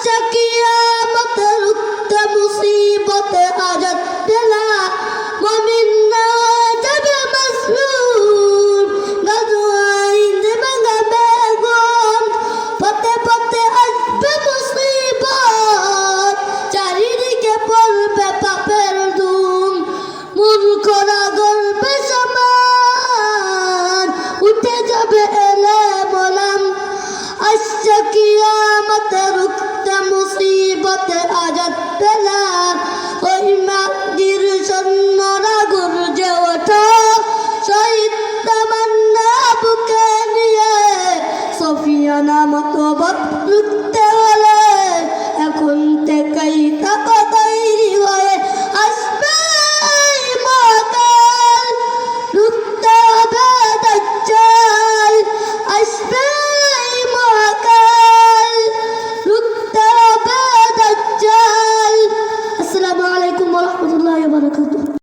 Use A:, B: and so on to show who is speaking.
A: আসছে কিয়ামত রুখতে মুসিবত হাজত বেলা মুমিন না যাবে মাসলুম গাজওয়াইন ভাঙা বেগম পথে পথে আসবে মুসিবত চারিদিকে পড়বে পাপের ধুম মূর্খরা গর্বে সমান উঠে যাবে এলে বলাম আসছে কিয়ামত রুখতে মুসিবত আজাদ বেলা ওই মাটির সৈন্যরা গর্জে ওঠো শহীদ তামান্না বুকে নিয়ে সফিয়ানা মতো রুখতে হলে এখন থেকেই থাকো তৈরি হয়ে আসবে মহাকাল রুখতে হবে দাজ্জাল আসবে মহাকাল রুখতে হবে দাজ্জাল। আসসালামু আলাইকুম ওয়া রাহমাতুল্লাহি ওয়া বারাকাতুহু।